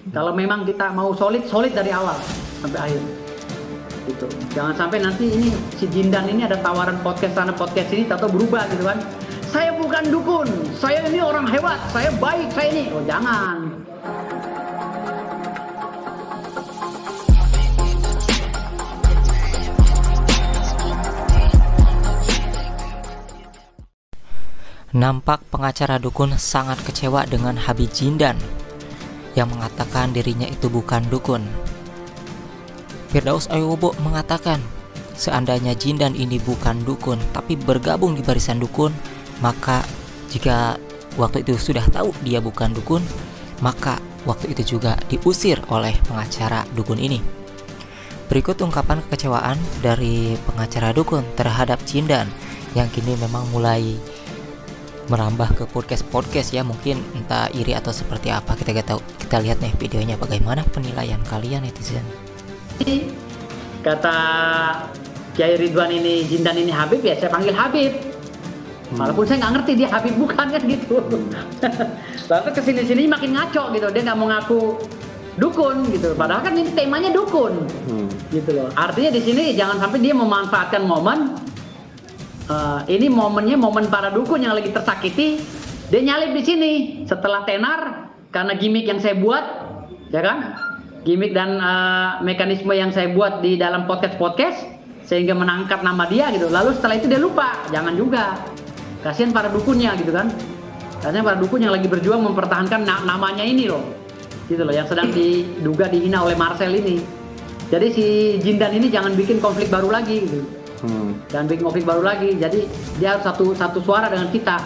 Kalau memang kita mau solid dari awal sampai akhir. Gitu. Jangan sampai nanti ini si Jindan ini ada tawaran podcast sana podcast sini atau berubah gitu kan. Saya bukan dukun, saya ini orang hebat, saya baik, saya ini. Oh jangan. Nampak pengacara dukun sangat kecewa dengan Habib Jindan yang mengatakan dirinya itu bukan dukun. Firdaus Ayobo mengatakan, seandainya Jindan ini bukan dukun tapi bergabung di barisan dukun, maka jika waktu itu sudah tahu dia bukan dukun, maka waktu itu juga diusir oleh pengacara dukun ini. Berikut ungkapan kekecewaan dari pengacara dukun terhadap Jindan yang kini memang mulai merambah ke podcast ya, mungkin entah iri atau seperti apa, kita gak tahu. Kita lihat nih videonya, bagaimana penilaian kalian netizen. Kata Kiai Ridwan ini Jindan ini Habib, ya saya panggil Habib. Walaupun saya nggak ngerti dia Habib bukan kan gitu. Lalu kesini-sini makin ngaco gitu, dia nggak mau ngaku dukun gitu. Padahal kan ini temanya dukun, gitu loh. Artinya di sini jangan sampai dia memanfaatkan momen. Ini momennya momen para dukun yang lagi tersakiti, dia nyalip di sini setelah tenar karena gimmick yang saya buat, ya kan? Gimmick dan mekanisme yang saya buat di dalam podcast sehingga menangkap nama dia gitu. Lalu setelah itu dia lupa, jangan juga. Kasihan para dukunnya gitu kan. Kasihan para dukun yang lagi berjuang mempertahankan namanya ini loh. Gitu loh, yang sedang diduga dihina oleh Marcel ini. Jadi si Jindan ini jangan bikin konflik baru lagi gitu. Jangan bikin konflik baru lagi. Jadi dia harus satu suara dengan kita.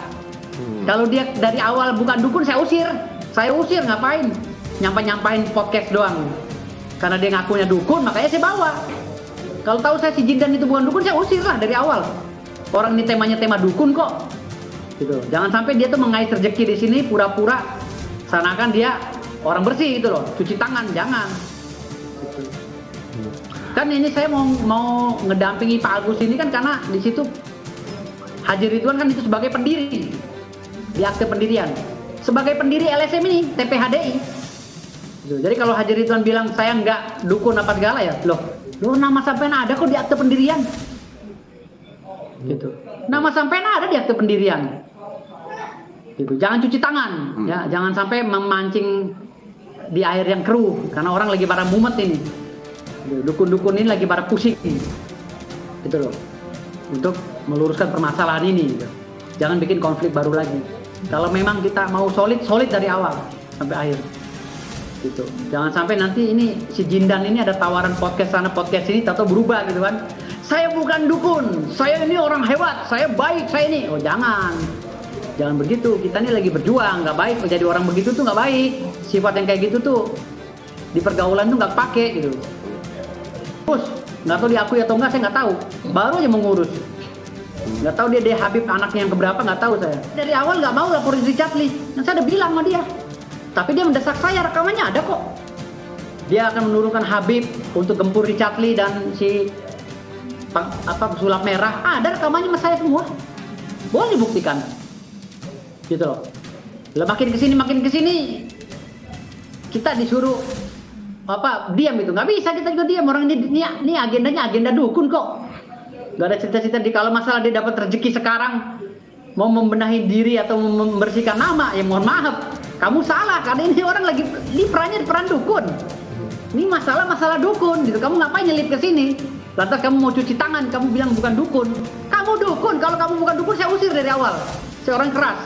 Kalau dia dari awal bukan dukun, saya usir. Saya usir, ngapain? Nyampain podcast doang. Karena dia ngakunya dukun, makanya saya bawa. Kalau tahu saya si Jindan itu bukan dukun, saya usir lah dari awal. Orang ini temanya tema dukun kok. Gitu. Jangan sampai dia tuh mengais rezeki di sini pura-pura seakan dia orang bersih gitu loh. Cuci tangan, jangan. Gitu. Kan ini saya mau ngedampingi Pak Agus ini kan karena di situ Haji Ridwan kan itu sebagai pendiri di akte pendirian. Sebagai pendiri LSM ini, TPHDI. Jadi kalau Haji Ridwan bilang saya nggak dukun apa segala ya, loh nama sampean ada kok di akte pendirian, gitu. Nama sampean ada di akte pendirian, gitu. Jangan cuci tangan, ya, jangan sampai memancing di air yang keruh, karena orang lagi pada mumet ini, dukun-dukun ini lagi pada pusing, gitu loh, untuk meluruskan permasalahan ini. Gitu. Jangan bikin konflik baru lagi. Kalau memang kita mau solid dari awal sampai akhir. Gitu. Jangan sampai nanti ini si Jindan ini ada tawaran podcast sana podcast sini atau berubah gitu kan. Saya bukan dukun, saya ini orang hebat, saya baik, saya ini. Oh jangan begitu. Kita ini lagi berjuang, nggak baik menjadi orang begitu tuh nggak baik. Sifat yang kayak gitu tuh di pergaulan tuh nggak pakai gitu. Terus nggak tahu diakui atau nggak, saya nggak tahu. Baru aja mengurus. Nggak tahu dia Habib anaknya yang keberapa, nggak tahu saya. Dari awal nggak mau laporin Richard Lee. Dan saya udah bilang sama dia. Tapi dia mendesak saya, rekamannya ada kok. Dia akan menurunkan Habib untuk gempur Richard Lee dan si sulap merah. Ada rekamannya sama saya semua. Boleh dibuktikan. Gitu loh. Lah makin kesini kita disuruh diam gitu. Nggak bisa kita juga diam. Orang ini agendanya agenda dukun kok. Gak ada cerita-cerita kalau masalah dia dapat rezeki sekarang mau membenahi diri atau membersihkan nama, ya mohon maaf, kamu salah karena ini orang lagi ini peran dukun. Ini masalah dukun gitu. Kamu ngapain nyelip ke sini? Lantas kamu mau cuci tangan, kamu bilang bukan dukun. Kamu dukun. Kalau kamu bukan dukun, saya usir dari awal. Saya orang keras.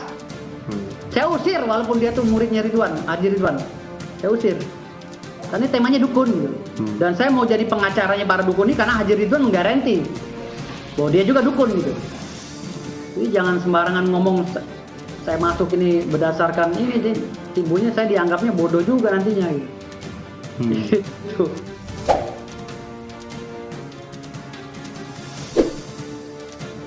Saya usir walaupun dia tuh muridnya Haji Ridwan. Saya usir. Karena ini temanya dukun gitu. Dan saya mau jadi pengacaranya para dukun ini karena Haji Ridwan menggaranti bahwa dia juga dukun gitu. Jadi jangan sembarangan ngomong saya masuk ini berdasarkan ini, timbulnya saya dianggapnya bodoh juga nantinya gitu.